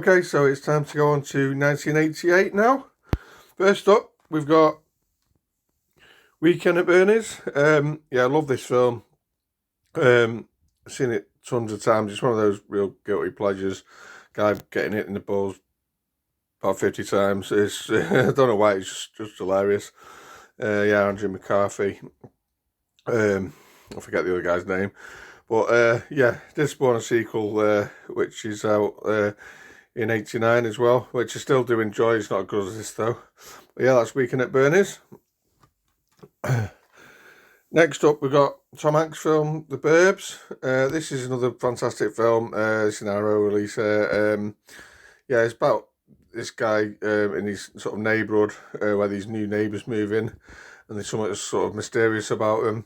Okay, so it's time to go on to 1988 now. First up, we've got Weekend at Bernie's. Yeah, I love this film. I've seen it tons of times. It's one of those real guilty pleasures. Guy getting hit in the balls about 50 times. It's I don't know why, it's just hilarious. Yeah, Andrew McCarthy. I forget the other guy's name. But yeah, this spawned a sequel, which is out in 89 as well, which I still do enjoy. It's not as good as this though. But yeah, that's Weekend at Bernie's. Next up, we've got Tom Hanks' film The Burbs. This is another fantastic film. It's an Arrow release. Yeah, it's about this guy in his sort of neighbourhood where these new neighbours move in, and there's something that's sort of mysterious about them.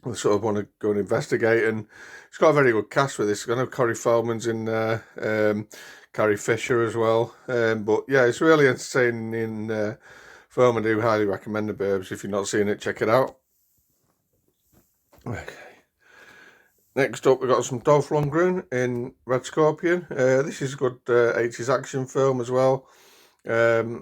I sort of want to go and investigate, and it's got a very good cast with this. I know Corey Feldman's in there, Carrie Fisher as well. But yeah, it's really entertaining film. I do highly recommend The Burbs. If you've not seen it, check it out. Okay. Next up, we've got some Dolph Lundgren in Red Scorpion. This is a good 80s action film as well. I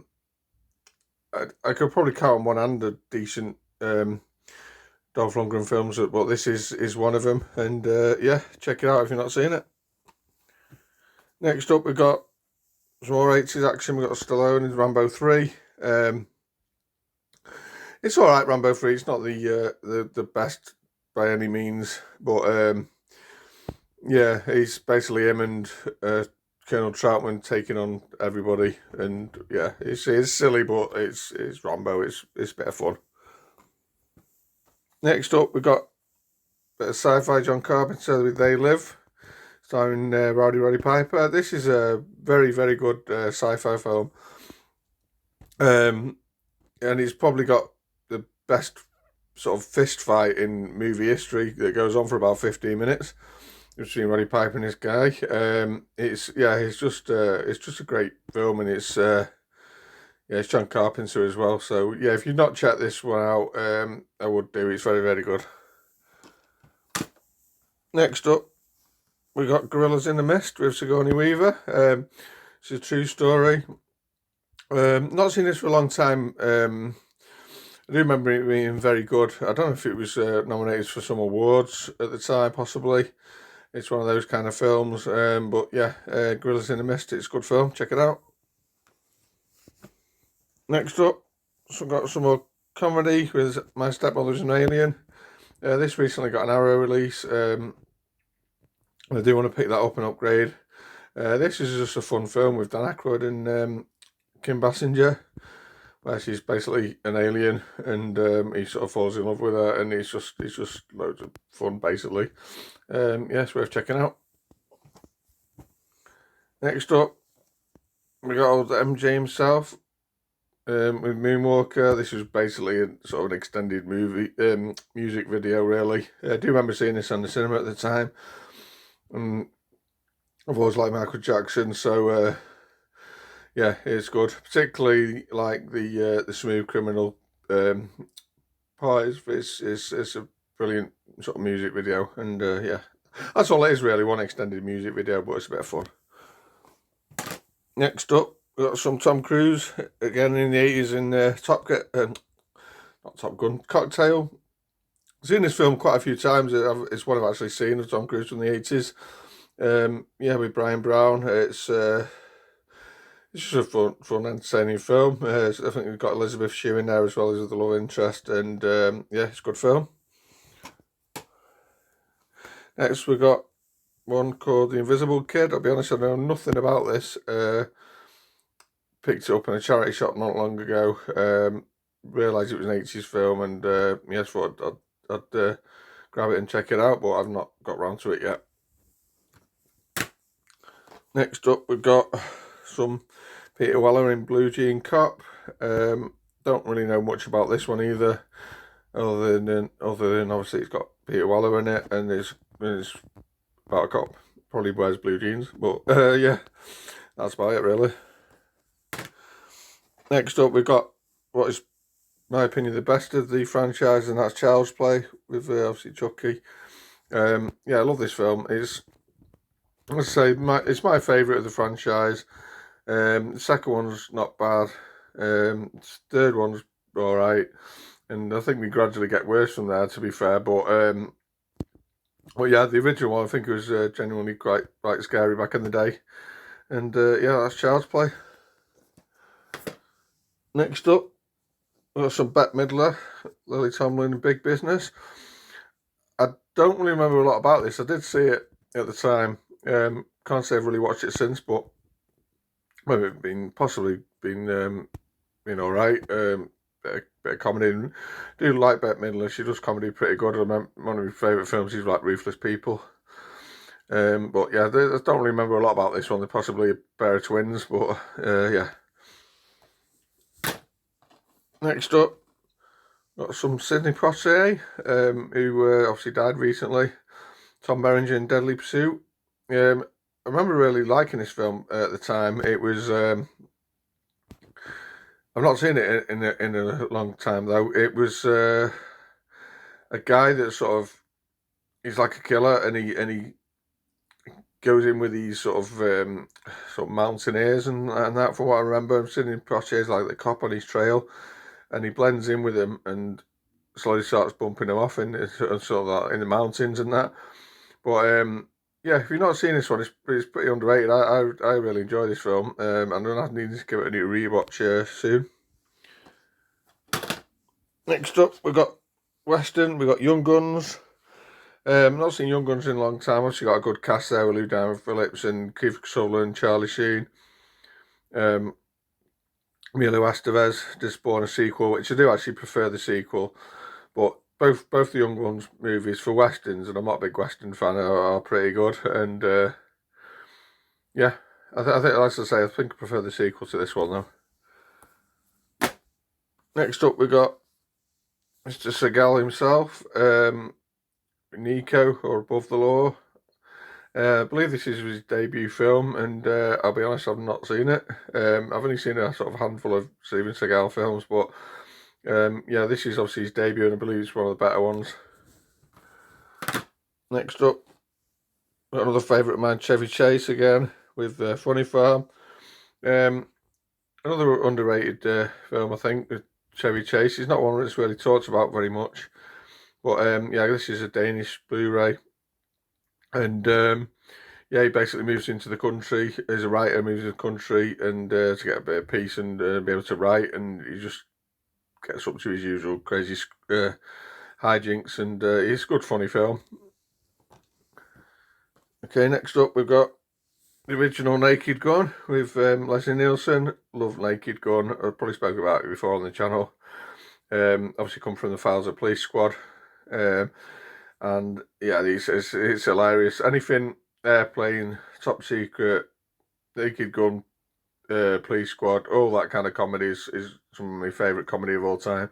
could probably count on one hand a decent Dolph Lundgren films, but this is one of them. And yeah, check it out if you've not seen it. Next up, we've got some more 80s action. We've got Stallone in Rambo 3. It's all right, Rambo 3. It's not the best by any means, but yeah, he's basically him and Colonel Troutman taking on everybody, and yeah, it's silly, but it's Rambo. It's a bit of fun. Next up, we've got a bit of sci-fi John Carpenter with They Live, starring Roddy Piper. This is a very, very good sci-fi film, and it's probably got the best sort of fist fight in movie history that goes on for about 15 minutes between Roddy Piper and this guy. It's just a great film, and it's John Carpenter as well. So yeah, if you've not checked this one out, I would do. It's very, very good. Next up, we got Gorillas in the Mist with Sigourney Weaver. It's a true story. Not seen this for a long time. I do remember it being very good. I don't know if it was nominated for some awards at the time, possibly. It's one of those kind of films. But yeah, Gorillas in the Mist, it's a good film. Check it out. Next up, we've got some more comedy with My Stepmother's an Alien. This recently got an Arrow release. I do want to pick that up and upgrade. This is just a fun film with Dan Aykroyd and Kim Basinger, where she's basically an alien, and he sort of falls in love with her, and it's just loads of fun, basically. It's worth checking out. Next up, we got old MJ himself with Moonwalker. This was basically a sort of an extended movie, music video, really. I do remember seeing this on the cinema at the time. I've always liked Michael Jackson, so yeah, it's good. Particularly like the Smooth Criminal part. It's a brilliant sort of music video, and yeah, that's all it is really. One extended music video, but it's a bit of fun. Next up, we've got some Tom Cruise again in the 80s in not Top Gun, Cocktail. I've seen this film quite a few times. It's one I've actually seen of Tom Cruise from the 80s. Yeah, with Brian Brown. It's just a fun, entertaining film. I think we've got Elizabeth Shue in there as well as the love interest, and yeah, it's a good film. Next, we've got one called The Invisible Kid. I'll be honest, I know nothing about this. Picked it up in a charity shop not long ago. Realised it was an 80s film, and yes, thought I'd grab it and check it out, but I've not got round to it yet. Next up, we've got some Peter Weller in Blue Jean Cop. Don't really know much about this one either, other than obviously it's got Peter Weller in it, and it's about a cop, probably wears blue jeans, but yeah, that's about it really. Next up, we've got what is, in my opinion, the best of the franchise, and that's Child's Play with obviously Chucky. Yeah, I love this film. It's Let's say it's my favourite of the franchise. The second one's not bad. Third one's all right, and I think we gradually get worse from there. To be fair, but yeah, the original one I think it was genuinely quite scary back in the day, and yeah, that's Child's Play. Next up, we've got some Bette Midler, Lily Tomlin, and Big Business. I don't really remember a lot about this. I did see it at the time. Can't say I've really watched it since, but maybe possibly been all right. Bit of comedy. And I do like Bette Midler. She does comedy pretty good. I remember one of my favourite films is like Ruthless People. But yeah, I don't really remember a lot about this one. They're possibly a pair of twins, but yeah. Next up, got some Sidney Poitier, who obviously died recently. Tom Berenger in Deadly Pursuit. I remember really liking this film at the time. It was I've not seen it in a long time though. It was a guy that he's like a killer, and he goes in with these sort of mountaineers and that. From what I remember, Sidney Poitier's like the cop on his trail, and he blends in with him and slowly starts bumping him off in sort of like in the mountains and that. But yeah, if you've not seen this one, it's pretty underrated. I really enjoy this film, and I need to give it a new rewatch soon. Next up, we've got Western. We've got Young Guns. Not seen Young Guns in a long time. Obviously got a good cast there with Lou Diamond Phillips and Keith Sutherland, Charlie Sheen. Emilio Estevez did spawn a sequel, which I do actually prefer the sequel. But both the Young Guns movies for Westerns, and I'm not a big Western fan, are pretty good. And yeah, I think, as I say, I think I prefer the sequel to this one though. Next up, we got Mr. Seagal himself, Nico, or Above the Law. I believe this is his debut film, and I'll be honest, I've not seen it. I've only seen a sort of handful of Steven Seagal films, but yeah, this is obviously his debut, and I believe it's one of the better ones. Next up, got another favourite of mine, Chevy Chase again, with Funny Farm. Another underrated film, I think, with Chevy Chase. He's not one that's really talked about very much, but yeah, this is a Danish Blu-ray, and yeah, he basically moves into the country as a writer, moves into the country and to get a bit of peace and be able to write, and he just gets up to his usual crazy hijinks, and it's a good, funny film. Okay, next up we've got the original Naked Gun with Leslie Nielsen. Love Naked Gun. I've probably spoken about it before on the channel. Obviously come from the files of Police Squad. And yeah, it's hilarious. Anything Airplane, Top Secret, Naked Gun, Police Squad, all that kind of comedy is some of my favourite comedy of all time.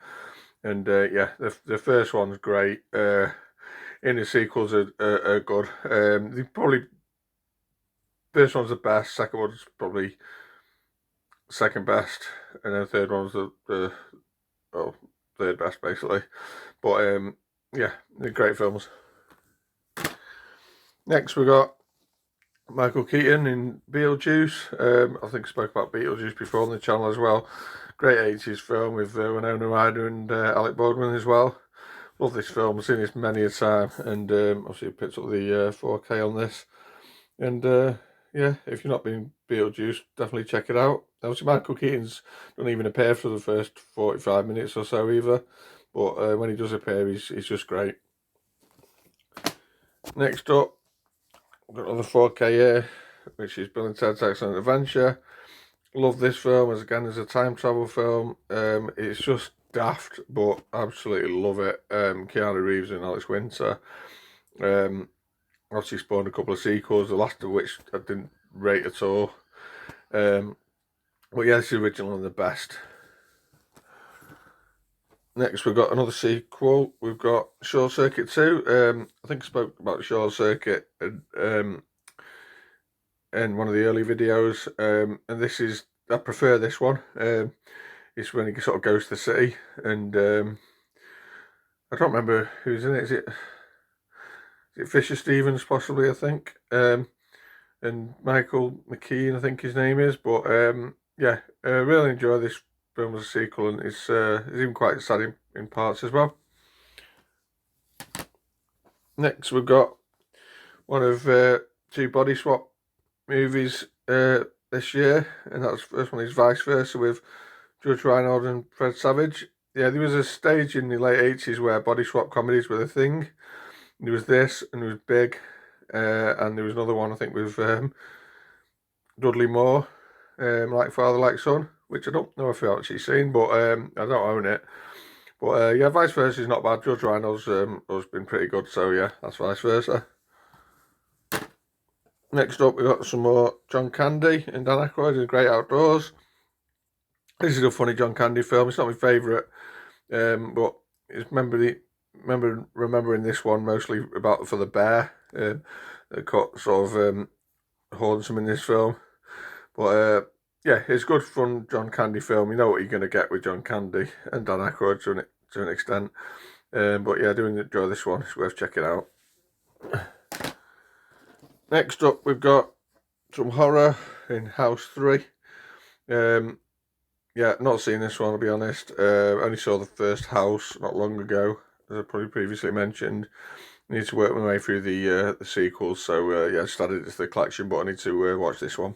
And yeah, the first one's great. In the sequels are good. Probably first one's the best. Second one's probably second best, and then third one's the third best basically. But yeah, they're great films. Next we got Michael Keaton in Beetlejuice. I think I spoke about Beetlejuice before on the channel as well. Great 80s film with Winona Ryder and Alec Baldwin as well. Love this film. I've seen this many a time, and obviously I picked up the 4K on this. And yeah, if you've not been Beetlejuice, definitely check it out. Obviously Michael Keaton's don't even appear for the first 45 minutes or so either, but when he does appear, he's just great. Next up, we've got another 4K here, which is Bill and Ted's Excellent Adventure. Love this film as a time travel film. It's just daft, but absolutely love it. Keanu Reeves and Alex Winter. Obviously spawned a couple of sequels, the last of which I didn't rate at all. But yeah, this is the original and the best. Next, we've got another sequel. We've got Short Circuit 2. I think I spoke about Short Circuit in one of the early videos. And this is, I prefer this one. It's when he sort of goes to the city, and I don't remember who's in it. Is it Fisher Stevens possibly, I think. and Michael McKean, I think his name is. But yeah, really enjoy this film as a sequel, and it's even quite sad in parts as well. Next, we've got one of two body swap movies this year, and that's the first one is Vice Versa with Judge Reinhold and Fred Savage. Yeah, there was a stage in the late 80s where body swap comedies were the thing. There was this, and there was Big, and there was another one, I think, with Dudley Moore, Like Father, Like Son, which I don't know if I've actually seen, but I don't own it. But yeah, Vice Versa is not bad. Judge Reinhold's has been pretty good, so yeah, that's Vice Versa. Next up, we got some more John Candy and Dan Aykroyd in Great Outdoors. This is a funny John Candy film. It's not my favourite, but it's remembering this one mostly about for the bear that sort of haunts him in this film. But yeah, it's good fun John Candy film. You know what you're going to get with John Candy and Dan Aykroyd to an extent. But yeah, I do enjoy this one. It's worth checking out. Next up, we've got some horror in House 3. Yeah, not seen this one, I'll be honest. Only saw the first House not long ago, as I probably previously mentioned. I need to work my way through the sequels, so yeah, I just added it to the collection, but I need to watch this one.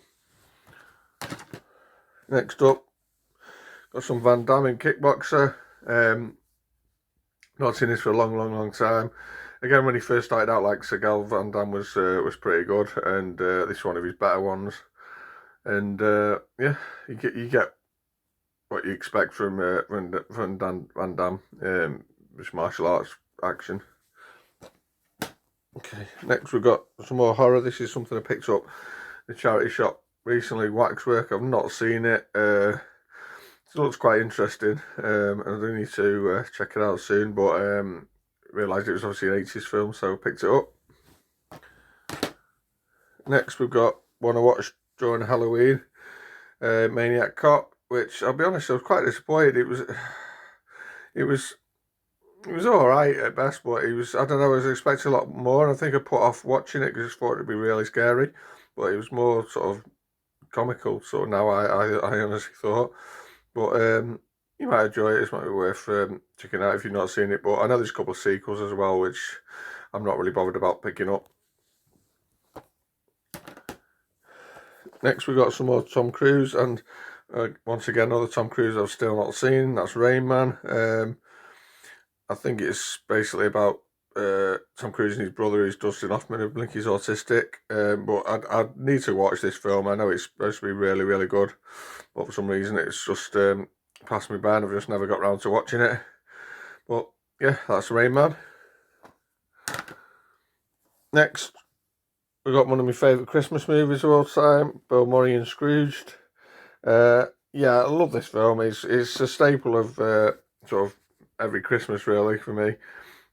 Next up, got some Van Damme in Kickboxer. Not seen this for a long time. Again, when he first started out like Seagal, Van Damme was pretty good, and this is one of his better ones. And yeah, you get what you expect from Van Damme, just martial arts action. Okay, next we've got some more horror. This is something I picked up in the charity shop recently, Waxwork. I've not seen it. It looks quite interesting. I do need to check it out soon, but realised it was obviously an 80s film, so I picked it up. Next we've got one I watched during Halloween, Maniac Cop, which I'll be honest, I was quite disappointed. It was alright at best, but I don't know, I was expecting a lot more, and I think I put off watching it because I thought it'd be really scary, but it was more sort of comical, so now I honestly thought. But you might enjoy it. It might be worth checking out if you've not seen it. But I know there's a couple of sequels as well, which I'm not really bothered about picking up. Next, we got some more Tom Cruise, and once again, another Tom Cruise I've still not seen. That's Rain Man. I think it's basically about Tom Cruise and his brother, who's Dustin Hoffman, who think he's autistic. But I need to watch this film. I know it's supposed to be really good, but for some reason it's just passed me by and I've just never got round to watching it. But yeah, that's Rain Man. Next, we got one of my favourite Christmas movies of all time, Bill Murray and Scrooged. Yeah, I love this film. It's a staple of sort of every Christmas, really, for me.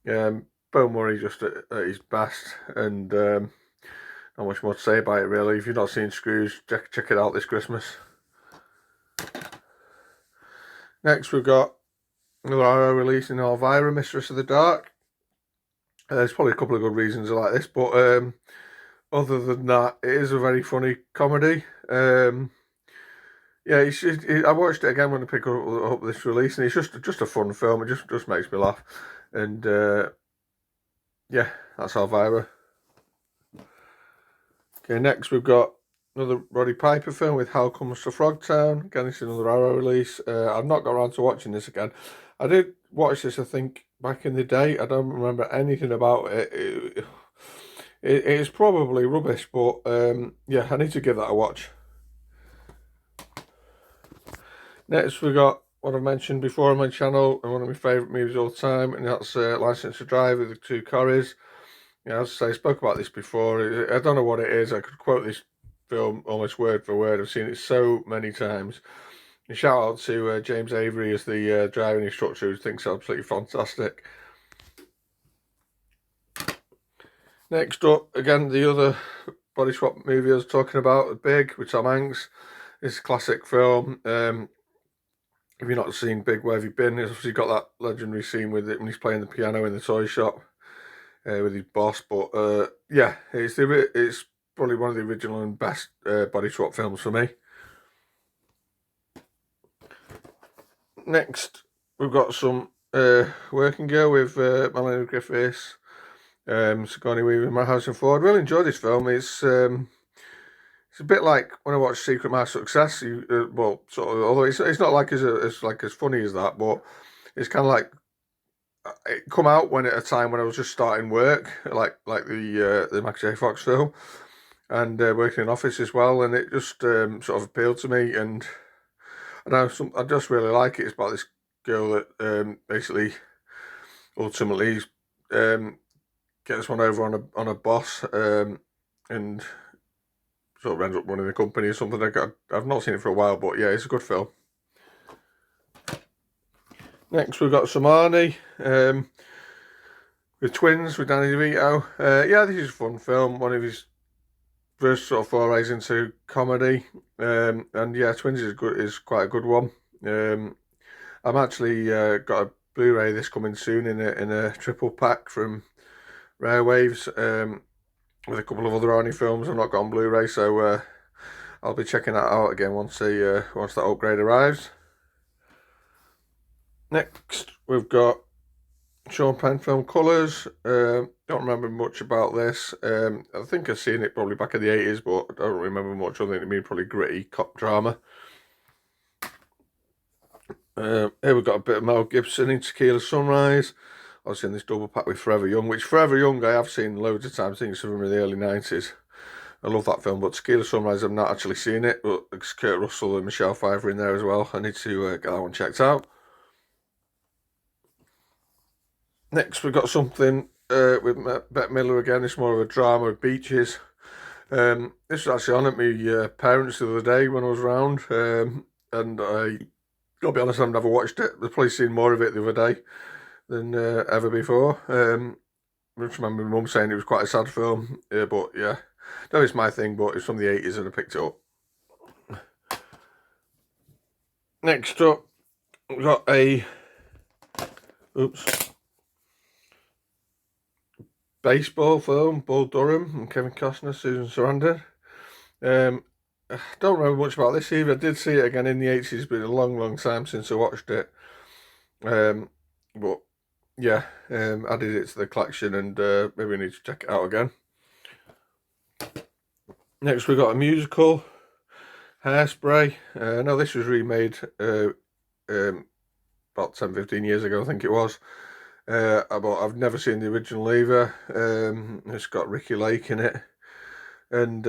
Bill Murray just at his best, and not much more to say about it, really. If you've not seen Scrooge, check it out this Christmas. Next, we've got another horror release in Elvira, Mistress of the Dark. There's probably a couple of good reasons I like this, but other than that, it is a very funny comedy. Yeah, I watched it again when I picked up this release, and it's just a fun film. It just makes me laugh, and yeah, that's Elvira. Okay, next we've got another Roddy Piper film with How Comes to Frogtown. Again, it's another horror release. I've not got around to watching this again. I did watch this, I think, back in the day. I don't remember anything about it. It is probably rubbish, but yeah, I need to give that a watch. Next, we got what I mentioned before on my channel, and one of my favourite movies of all time, and that's Licence to Drive with the two Corries. Yeah, as I say, I spoke about this before. I don't know what it is. I could quote this film almost word for word. I've seen it so many times. And shout out to James Avery as the driving instructor, who thinks it's absolutely fantastic. Next up, again, the other body swap movie I was talking about, Big, with Tom Hanks. It's a classic film. If you've not seen Big, where have you been? He's obviously got that legendary scene with it when he's playing the piano in the toy shop with his boss. But yeah, it's probably one of the original and best body swap films for me. Next, we've got some Working Girl with Melanie Griffiths, Sigourney Weaver, Matt Harrison Ford. Really enjoyed this film. It's a bit like when I watched Secret My Success. Well, sort of, although it's not like as funny as that, but it's kind of like it come out when at a time when I was just starting work, like the Michael J. Fox film, and working in office as well, and it just sort of appealed to me, and I just really like it. It's about this girl that basically ultimately gets one over on a boss, and sort of ends up running the company or something. I've not seen it for a while, but yeah, it's a good film. Next, we've got some Arnie with Twins with Danny DeVito. Yeah, this is a fun film. One of his first sort of forays into comedy, and yeah, Twins is quite a good one. I'm actually got a Blu-ray this coming soon in a triple pack from Rare Waves with a couple of other Arnie films I've not got on Blu-ray, so I'll be checking that out again once that upgrade arrives. Next, we've got Sean Penn film Colours. Don't remember much about this. I think I've seen it probably back in the 80s, but I don't remember much other than it being probably gritty cop drama. Here we've got a bit of Mel Gibson in Tequila Sunrise. I was in this double pack with Forever Young, which Forever Young I have seen loads of times. I think it's from the early 90s. I love that film, but Tequila Sunrise I've not actually seen it, but it's Kurt Russell and Michelle Pfeiffer in there as well. I need to get that one checked out. Next, we've got something with Bette Midler again. It's more of a drama with Beaches. This was actually on at my parents the other day when I was around, and I'll be honest, I've never watched it. I've probably seen more of it the other day than ever before. I just remember my mum saying it was quite a sad film, but yeah, no, it's my thing, but it's from the 80s and I picked it up. Next up, we've got a baseball film, Bull Durham, and Kevin Costner, Susan Sarandon. I don't remember much about this either. I did see it again in the 80s. It's been a long time since I watched it. But yeah, added it to the collection, and maybe I need to check it out again. Next, we've got a musical, Hairspray. No, this was remade about 10-15 years ago, I think it was. But I've never seen the original either. It's got Ricky Lake in it, and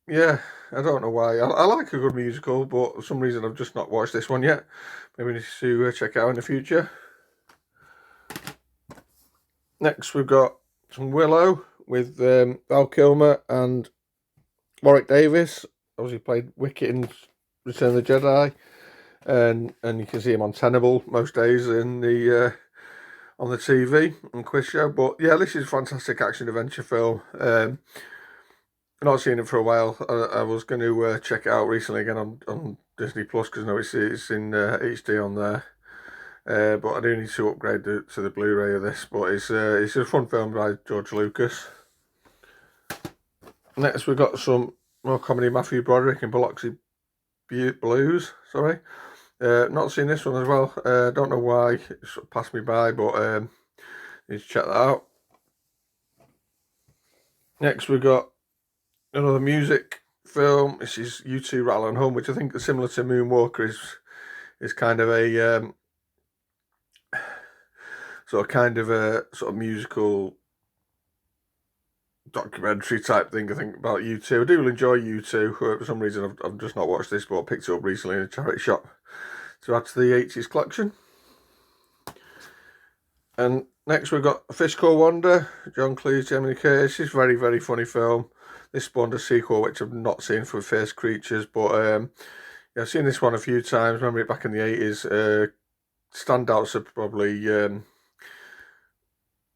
yeah, I don't know why. I like a good musical, but for some reason I've just not watched this one yet. Maybe I need to check it out in the future. Next, we've got some Willow with Val Kilmer and Warwick Davis. Obviously played Wicket in Return of the Jedi, and you can see him on Tenable most days in the on the TV and quiz show. But yeah, this is a fantastic action adventure film. I've not seen it for a while. I was going to check it out recently again on Disney Plus because I know it's in HD on there. But I do need to upgrade to the Blu-ray of this. But it's a fun film by George Lucas. Next, we've got some more comedy. Matthew Broderick in Biloxi Blues. Sorry, not seen this one as well. Don't know why it sort of passed me by, but need to check that out. Next, we've got another music film. This is U2 Rattle and Hum, which I think is similar to Moonwalker. Is kind of a sort of musical documentary type thing, I think, about U2. I do enjoy U2. For some reason I've just not watched this, but I picked it up recently in a charity shop to add to the 80s collection. And next we've got A Fish Called Wanda, John Cleese, Jamie Lee Curtis. It's a very funny film. This spawned a sequel which I've not seen, for Fierce Creatures, but yeah, I've seen this one a few times. Remember it back in the 80s. Standouts are probably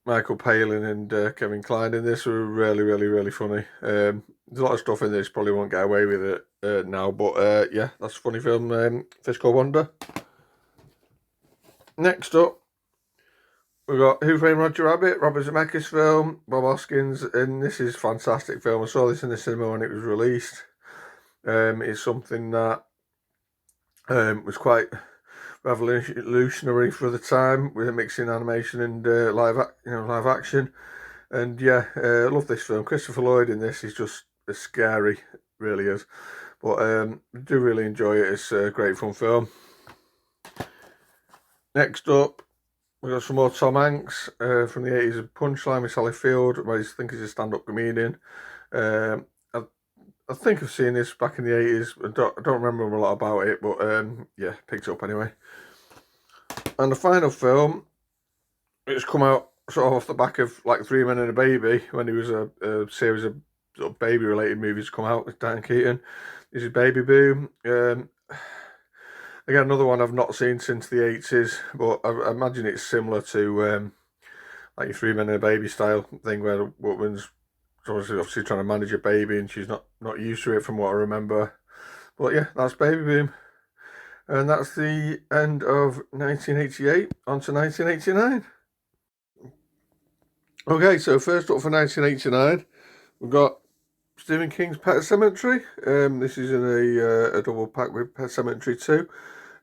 Michael Palin and Kevin Kline in this. Were really funny. There's a lot of stuff in this, probably won't get away with it now, but yeah, that's a funny film, Fish Called Wanda. Next up, We've got Who Framed Roger Rabbit, Robert Zemeckis film, Bob Hoskins, and this is a fantastic film. I saw this in the cinema when it was released. It's something that was quite revolutionary for the time, with mixing animation and live action. And yeah, I love this film. Christopher Lloyd in this is just scary, really is. But I do really enjoy it. It's a great fun film. Next up, we got some more Tom Hanks from the 80s. Punchline with Sally Field. I think he's a stand-up comedian. I think I've seen this back in the 80s. I don't remember a lot about it, but yeah, picked it up anyway. And the final film, it's come out sort of off the back of like Three Men and a Baby, when there was a series of sort of baby-related movies come out with Dan Keaton. This is Baby Boom. Again, another one I've not seen since the 80s, but I imagine it's similar to like your Three Men and a Baby style thing, where the woman's obviously trying to manage a baby and she's not used to it, from what I remember. But yeah, that's Baby Boom. And that's the end of 1988, on to 1989. Okay, so first up for 1989, we've got Stephen King's Pet Sematary. This is in a double pack with Pet Sematary 2.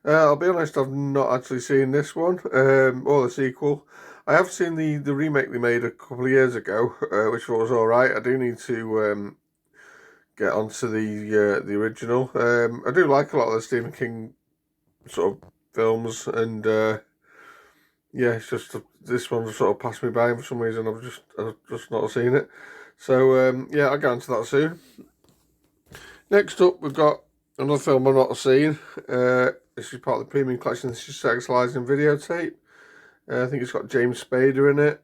I'll be honest, I've not actually seen this one, or the sequel. I have seen the remake they made a couple of years ago, which was alright. I do need to get onto the original. I do like a lot of the Stephen King sort of films, and yeah, it's just this one sort of passed me by, and for some reason I've just not seen it. So yeah, I'll get onto that soon. Next up, we've got another film I've not seen. This is part of the premium collection. This is Sexualized in Videotape. I think it's got James Spader in it.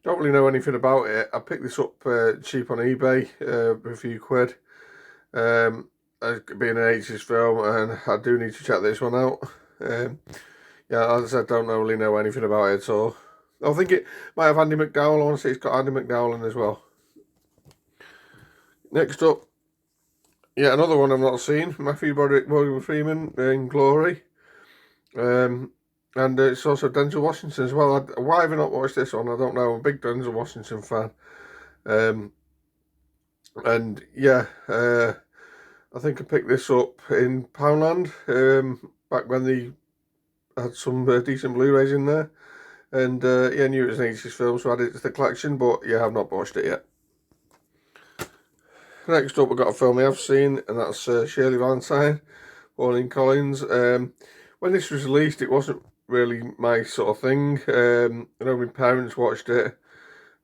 Don't really know anything about it. I picked this up cheap on eBay for a few quid. Being an 80s film, and I do need to check this one out. Yeah, as I said, don't really know anything about it at all. I think it might have Andy McDowell. I want to say it's got Andy McDowell in as well. Next up, yeah, another one I've not seen. Matthew Broderick, Morgan Freeman in Glory. And it's also Denzel Washington as well. Why have I not watched this one? I don't know. I'm a big Denzel Washington fan. And yeah, I think I picked this up in Poundland back when they had some decent Blu-rays in there. And yeah, I knew it was an 80s film, so I added it to the collection. But yeah, I've not watched it yet. Next up, we've got a film I have seen, and that's Shirley Valentine, Pauline Collins. When this was released, it wasn't really my sort of thing. I know my parents watched it,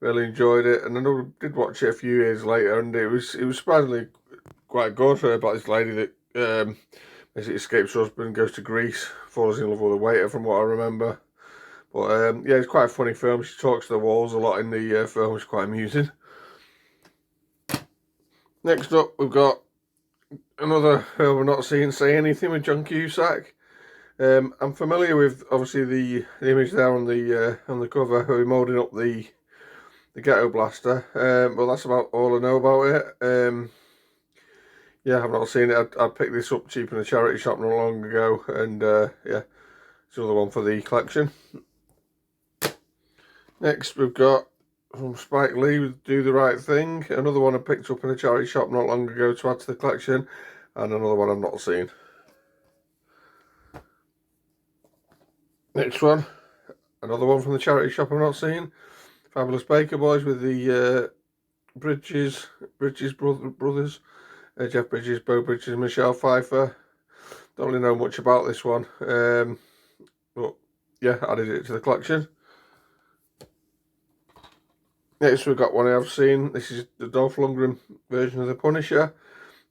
really enjoyed it, and I know I did watch it a few years later, and it was surprisingly quite good about this lady that basically escapes her husband, goes to Greece, falls in love with a waiter, from what I remember. But yeah, it's quite a funny film. She talks to the walls a lot in the film. It's quite amusing. Next up, we've got another film we're not seeing, Say Anything, with John Cusack. I'm familiar with obviously the image there on the cover, who are moulding up the ghetto blaster. Well, that's about all I know about it. Yeah, I've not seen it. I picked this up cheap in a charity shop not long ago, and yeah, it's another one for the collection. Next, we've got from Spike Lee with Do the Right Thing, another one I picked up in a charity shop not long ago to add to the collection, and another one I've not seen. Next one, another one from the charity shop I've not seen, Fabulous Baker Boys with the Bridges brothers, Jeff Bridges, Beau Bridges, and Michelle Pfeiffer. Don't really know much about this one, but yeah, added it to the collection. Next, we've got one I've seen. This is the Dolph Lundgren version of The Punisher.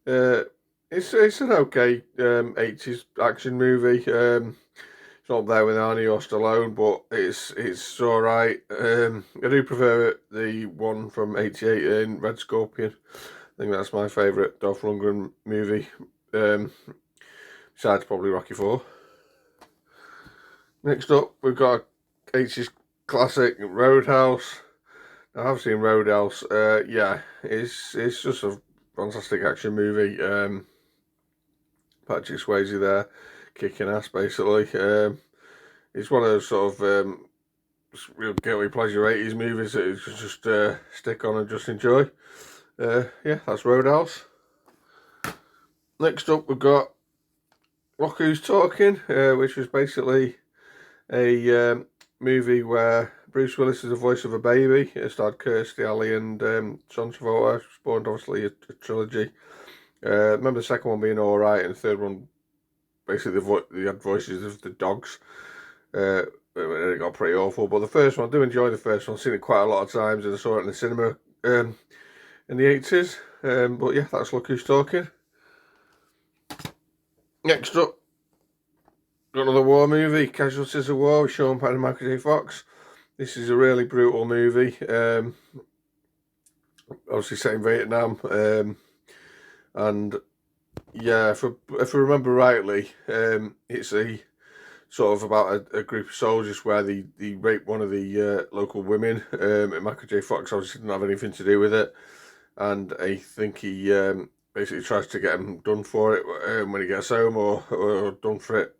It's an okay 80s action movie. It's not there with Arnie or Stallone, but it's alright. I do prefer the one from 88 in Red Scorpion. I think that's my favourite Dolph Lundgren movie. Besides probably Rocky IV. Next up, we've got a 80s classic, Roadhouse. I've seen Roadhouse. Yeah, it's just a fantastic action movie. Patrick Swayze there, kicking ass basically. It's one of those sort of real guilty pleasure 80s movies that you can just stick on and just enjoy. Yeah, that's Roadhouse. Next up, we've got Look Who's Talking, which was basically a movie where Bruce Willis is the voice of a baby. It starred Kirstie Alley and John Travolta. Spawned obviously a trilogy. Remember the second one being alright, and the third one basically they had voices of the dogs. It got pretty awful, but the first one, I do enjoy the first one. I've seen it quite a lot of times, and I saw it in the cinema in the 80s. But yeah, that's Look Who's Talking. Next up, got another war movie, Casualties of War, with Sean Penn and Michael J. Fox. This is a really brutal movie. Obviously set in Vietnam. And yeah, if I remember rightly, it's a sort of about a group of soldiers where they rape one of the local women. And Michael J. Fox obviously didn't have anything to do with it, and I think he basically tries to get him done for it when he gets home, or done for it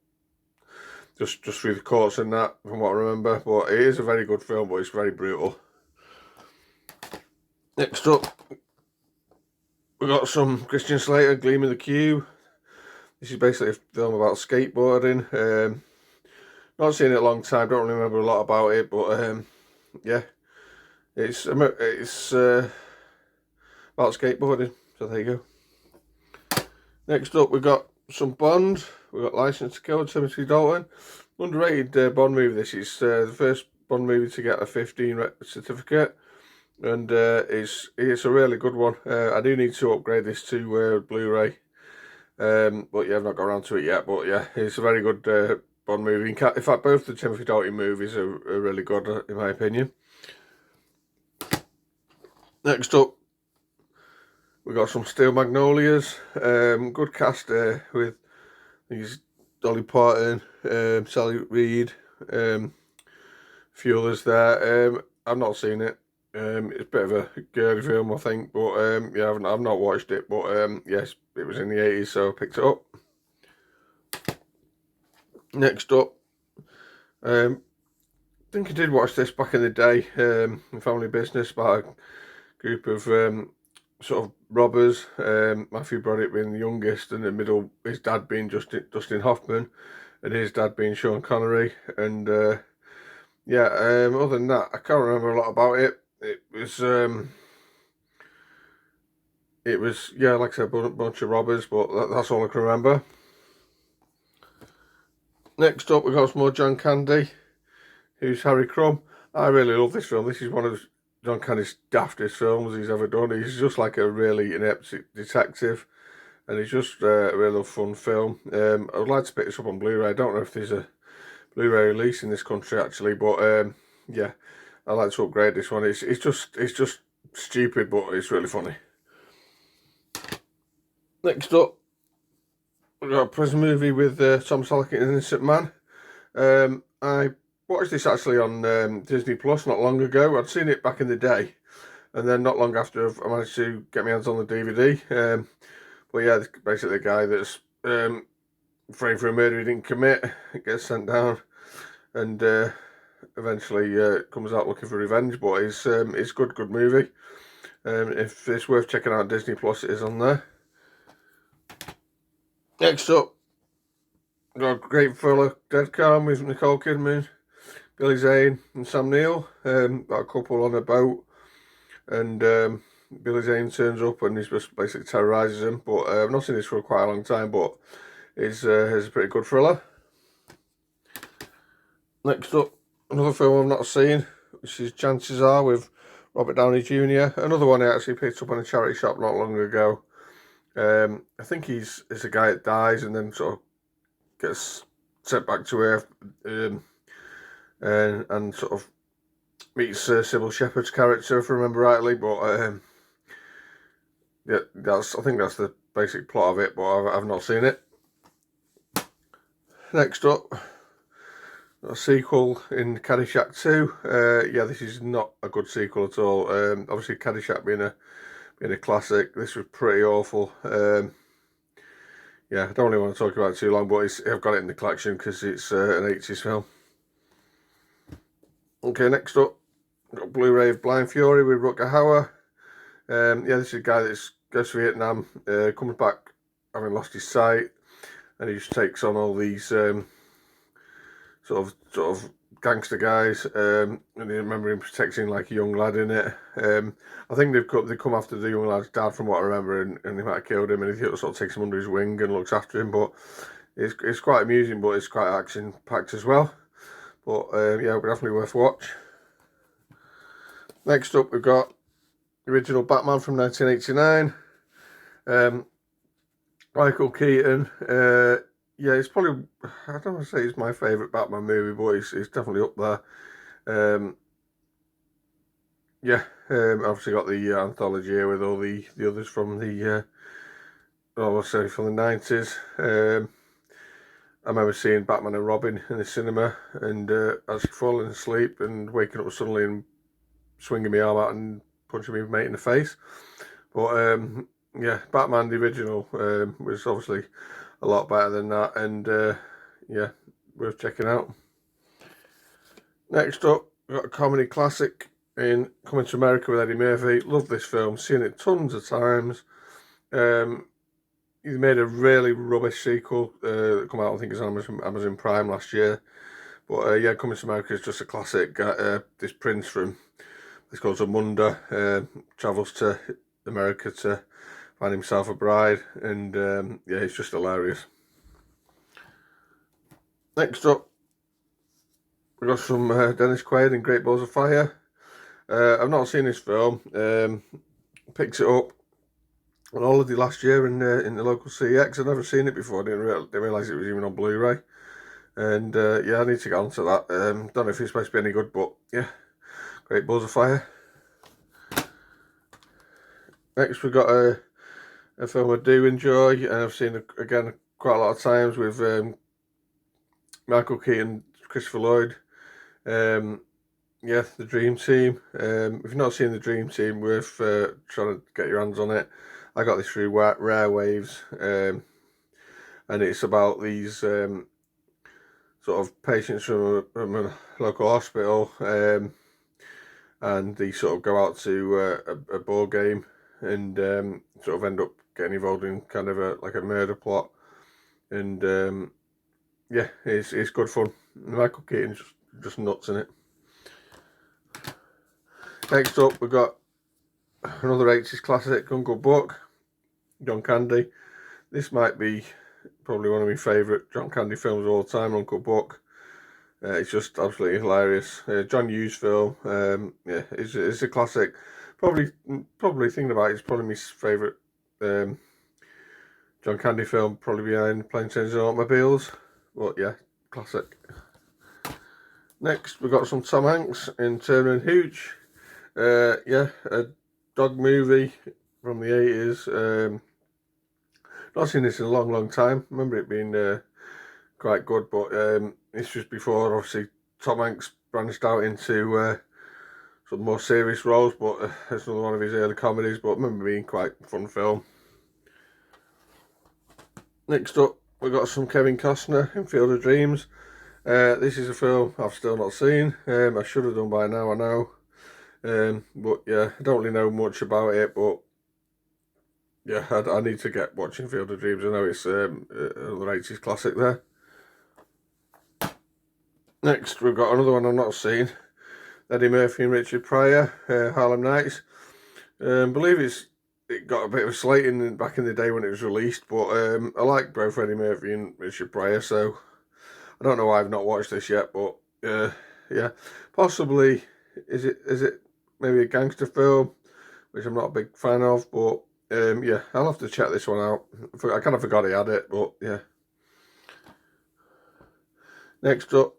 just through the courts and that, from what I remember. But it is a very good film, but it's very brutal. Next up, we got some Christian Slater, Gleam of the Cube. This is basically a film about skateboarding. Not seen it a long time, don't remember a lot about it, but yeah, it's about skateboarding, so there you go. Next up, we got some Bond. We got License to Kill, Timothy Dalton. Underrated Bond movie. This is the first Bond movie to get a 15 certificate, and it's a really good one. I do need to upgrade this to Blu-ray, but yeah, I've not got around to it yet. But yeah, it's a very good Bond movie. In fact, both the Timothy Dalton movies are really good, in my opinion. Next up, we got some Steel Magnolias. Good cast with these Dolly Parton, Sally Reid, a few others there. I've not seen it. It's a bit of a girly film, I think, but yeah, I've not watched it. But yes, it was in the 80s, so I picked it up. Next up, I think I did watch this back in the day, Family Business, about a group of sort of robbers. Matthew Broderick being the youngest, and the middle, his dad being Dustin Hoffman, and his dad being Sean Connery. And yeah, other than that, I can't remember a lot about it. It was yeah, like I said, a bunch of robbers, but that's all I can remember. Next up, we got some more John Candy, who's Harry Crumb. I really love this film. This is one of John Candy's daftest films he's ever done. He's just like a really inept detective, and it's just a really fun film. I would like to pick this up on Blu-ray. I don't know if there's a Blu-ray release in this country actually, but yeah, I'd like to upgrade this one. It's just stupid, but it's really funny. Next up, we've got a prison movie with Tom Selleck and Innocent Man. I watched this actually on Disney Plus not long ago. I'd seen it back in the day, and then not long after I managed to get my hands on the DVD. But yeah, basically a guy that's framed for a murder he didn't commit, gets sent down, and eventually comes out looking for revenge. But it's good movie. If it's worth checking out Disney Plus, it is on there. Next up, got a great thriller, Dead Calm, with Nicole Kidman, Billy Zane and Sam Neill. Got a couple on a boat, and Billy Zane turns up and he's just basically terrorises him. But I've not seen this for quite a long time, but it's a pretty good thriller. Next up, another film I've not seen, which is Chances Are, with Robert Downey Jr. Another one I actually picked up on a charity shop not long ago. I think it's a guy that dies and then sort of gets sent back to Earth, and sort of meets Sybil Shepherd's character, if I remember rightly. But yeah, I think that's the basic plot of it, but I've not seen it. Next up, a sequel in Caddyshack 2. Yeah, this is not a good sequel at all. Obviously, Caddyshack being a classic, this was pretty awful. Yeah, I don't really want to talk about it too long, but I've got it in the collection because it's an 80s film. Okay, next up, we've got Blu-ray of Blind Fury with Rutger Hauer. Yeah, this is a guy that goes to Vietnam, comes back having lost his sight, and he just takes on all these sort of gangster guys. And I remember him protecting like a young lad in it. I think they come after the young lad's dad, from what I remember, and they might have killed him, and he sort of takes him under his wing and looks after him. But it's quite amusing, but it's quite action packed as well. But yeah, definitely worth a watch. Next up, we've got the original Batman from 1989. Michael Keaton. Yeah, it's probably, I don't want to say it's my favourite Batman movie, but it's definitely up there. Yeah, obviously got the anthology here with all the others from the, from the 90s. I remember seeing Batman and Robin in the cinema, and actually falling asleep and waking up suddenly and swinging my arm out and punching my mate in the face. But yeah, Batman the original was obviously a lot better than that, and yeah, worth checking out. Next up, we've got a comedy classic in Coming to America with Eddie Murphy. Love this film, seen it tons of times. He made a really rubbish sequel that come out, I think it's on Amazon Prime last year. But yeah, Coming to America is just a classic. This prince from, it's called Zamunda, travels to America to find himself a bride, and yeah, it's just hilarious. Next up, we've got some Dennis Quaid in Great Balls of Fire. I've not seen this film. Picked it up on holiday last year in the local CX. I'd never seen it before. Didn't realise it was even on Blu-ray. And yeah, I need to get onto that. Don't know if it's supposed to be any good, but yeah, Great Balls of Fire. Next, we've got a film I do enjoy, and I've seen again quite a lot of times, with Michael Keaton, Christopher Lloyd. Yeah, The Dream Team. If you've not seen The Dream Team, worth trying to get your hands on it. I got this through Rare Waves, and it's about these sort of patients from a local hospital, and they sort of go out to a board game, and sort of end up getting involved in kind of a murder plot, and yeah, it's good fun. Michael Keaton's just nuts in it. Next up, we've got another 80s classic, Uncle Buck, John Candy. This might be probably one of my favourite John Candy films of all time, Uncle Buck. It's just absolutely hilarious. John Hughes film. Yeah, it's a classic. Probably thinking about it, it's probably my favourite John Candy film, probably behind Planes, Trains and Automobiles. But yeah, classic. Next, we've got some Tom Hanks in Turner and Hooch. Yeah, a dog movie from the 80s. Not seen this in a long time. Remember it being quite good, but this was before, obviously, Tom Hanks branched out into some more serious roles, but it's another one of his early comedies, but I remember being quite a fun film. Next up, we've got some Kevin Costner in Field of Dreams. This is a film I've still not seen. I should have done by now, I know. But yeah, I don't really know much about it, but yeah, I need to get watching Field of Dreams. I know it's another 80s classic there. Next, we've got another one I've not seen. Eddie Murphy and Richard Pryor, Harlem Nights. I believe it got a bit of a slating back in the day when it was released, but I like both Eddie Murphy and Richard Pryor, so I don't know why I've not watched this yet, but yeah, possibly is it maybe a gangster film, which I'm not a big fan of, but yeah, I'll have to check this one out. I kind of forgot he had it, but yeah. Next up,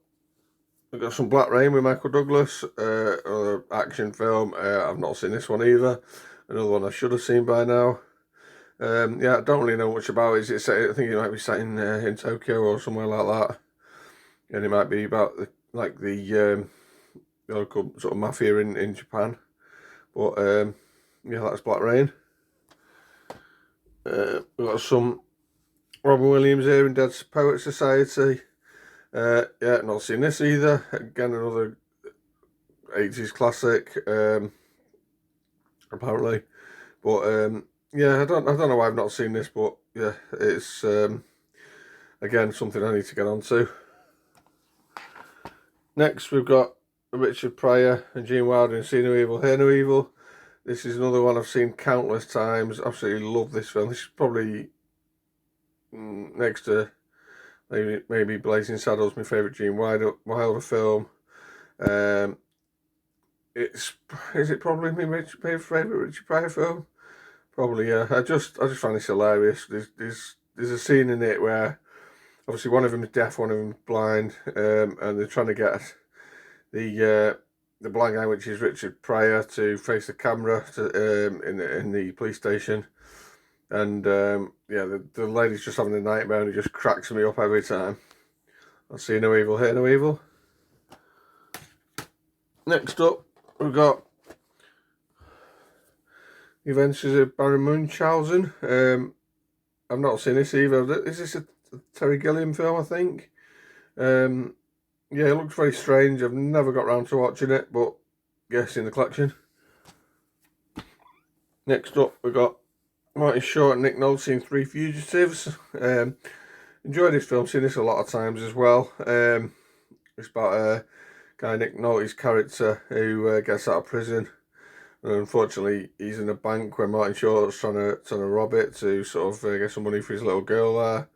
we've got some Black Rain with Michael Douglas, another action film. I've not seen this one either. Another one I should have seen by now. Yeah, I don't really know much about it. I think it might be set in Tokyo or somewhere like that, and it might be about the local sort of mafia in Japan. But yeah, that's Black Rain. We've got some Robin Williams here in Dead Poets Society. Yeah, not seen this either. Again, another 80s classic, apparently. But yeah, I don't know why I've not seen this, but yeah, it's again something I need to get onto. Next, we've got Richard Pryor and Gene Wilder in See No Evil, Hear No Evil. This is another one I've seen countless times. Absolutely love this film. This is probably next to maybe Blazing Saddles, my favourite Gene Wilder film. Is it probably my favourite Richard Pryor film? Probably, yeah. I just find this hilarious. There's a scene in it where obviously one of them is deaf, one of them is blind, and they're trying to get the blind guy, which is Richard Pryor, to face the camera in the police station. And yeah, the lady's just having a nightmare, and it just cracks me up every time. I see no evil, hear no evil. Next up, we've got The Adventures of Baron Munchausen. I've not seen this either. Is this a Terry Gilliam film, I think? Yeah, it looks very strange. I've never got round to watching it, but yes, in the collection. Next up, we've got Martin Short and Nick Nolte in Three Fugitives. Enjoyed this film, seen this a lot of times as well. It's about guy Nick Nolte's character who gets out of prison. And unfortunately, he's in a bank where Martin Short's trying to rob it to sort of get some money for his little girl there.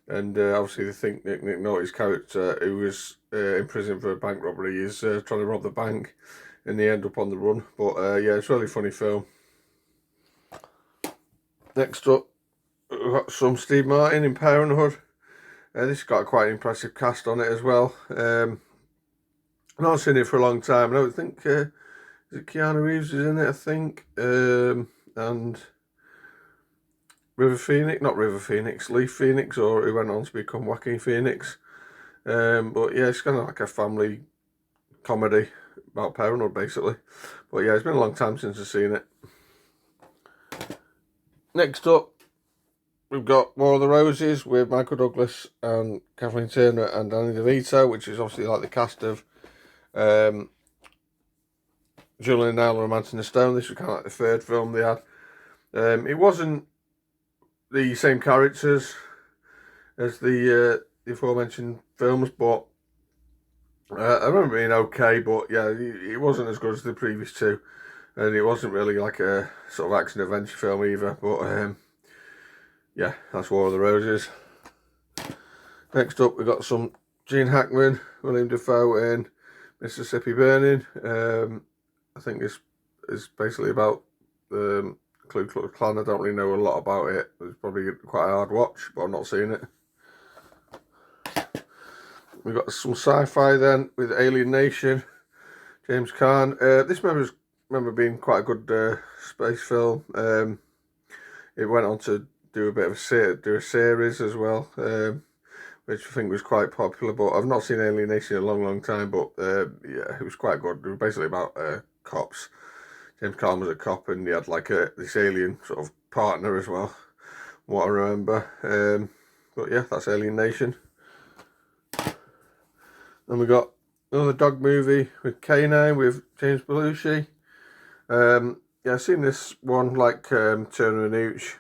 And obviously they think Nick Nolte's character, who was in prison for a bank robbery, is trying to rob the bank, and they end up on the run. But yeah, it's a really funny film. Next up, we've got some Steve Martin in Parenthood. This has got quite an impressive cast on it as well. I've not seen it for a long time. I don't think is it Keanu Reeves is in it, I think, and Leaf Phoenix, or who went on to become Joaquin Phoenix. But yeah, it's kind of like a family comedy about parenthood, basically. But yeah, it's been a long time since I've seen it. Next up, we've got War of the Roses with Michael Douglas and Kathleen Turner and Danny DeVito, which is obviously like the cast of Julian Nail and Romancing the Stone. This was kind of like the third film they had. It wasn't the same characters as the aforementioned films, but I remember being okay, but yeah, it wasn't as good as the previous two, and it wasn't really like a sort of action adventure film either, but yeah, that's War of the Roses. Next up, we've got some Gene Hackman, William Dafoe in Mississippi Burning. I think this is basically about the Ku Klux Klan. I don't really know a lot about it. It's probably quite a hard watch, but I've not seen it. We've got some sci-fi then with Alien Nation, James Caan. This remember being quite a good space film. It went on to do a bit of a series as well, which I think was quite popular. But I've not seen Alien Nation in a long time. But yeah, it was quite good. It was basically about cops. James Caan was a cop, and he had like this alien sort of partner as well. What I remember. But yeah, that's Alien Nation. Then we got another dog movie with K9 with James Belushi. Yeah, I've seen this one like Turner and Hooch.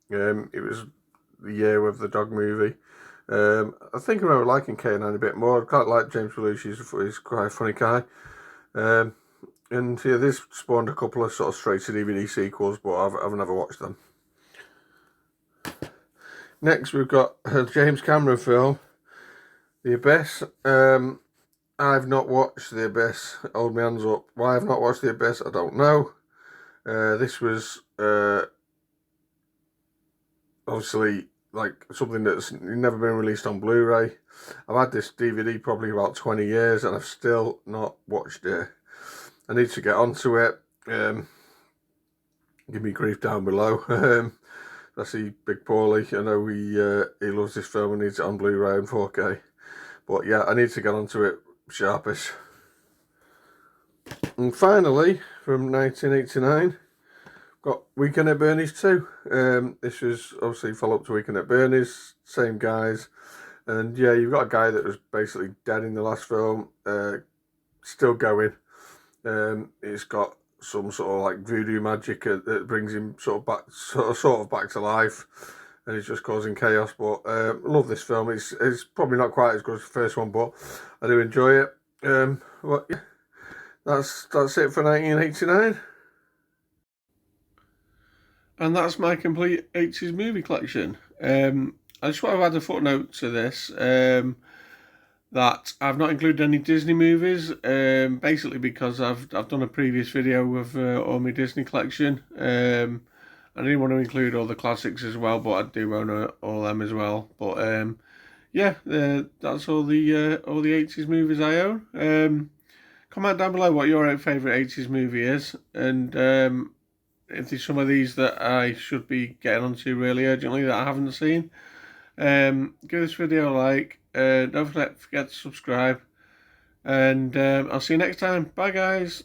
It was the year of the dog movie. I think I remember liking K9 a bit more. I quite like James Belushi. He's quite a funny guy. And yeah, this spawned a couple of sort of straight to DVD sequels, but I've never watched them. Next, we've got a James Cameron film, The Abyss. I've not watched The Abyss. Hold my hands up. Why I've not watched The Abyss, I don't know. This was obviously like something that's never been released on Blu-ray. I've had this DVD probably about 20 years and I've still not watched it. I need to get onto it. Give me grief down below. I see Big Paulie. I know he loves this film and needs it on Blu-ray and 4K. But yeah, I need to get onto it sharpish. And finally, from 1989, got Weekend at Bernie's 2. This was obviously follow-up to Weekend at Bernie's, same guys. And yeah, you've got a guy that was basically dead in the last film, still going. It's got some sort of like voodoo magic that brings him sort of back to life, and he's just causing chaos. But I love this film. It's probably not quite as good as the first one, but I do enjoy it. Well, yeah, that's it for 1989. And that's my complete 80s movie collection. I just want to add a footnote to this, that I've not included any Disney movies, basically because I've done a previous video of all my Disney collection. I didn't want to include all the classics as well, but I do own all them as well. But yeah, that's all the 80s movies I own. Comment down below what your favourite 80s movie is, and if there's some of these that I should be getting onto really urgently that I haven't seen. Give this video a like, don't forget to subscribe, and I'll see you next time. Bye guys.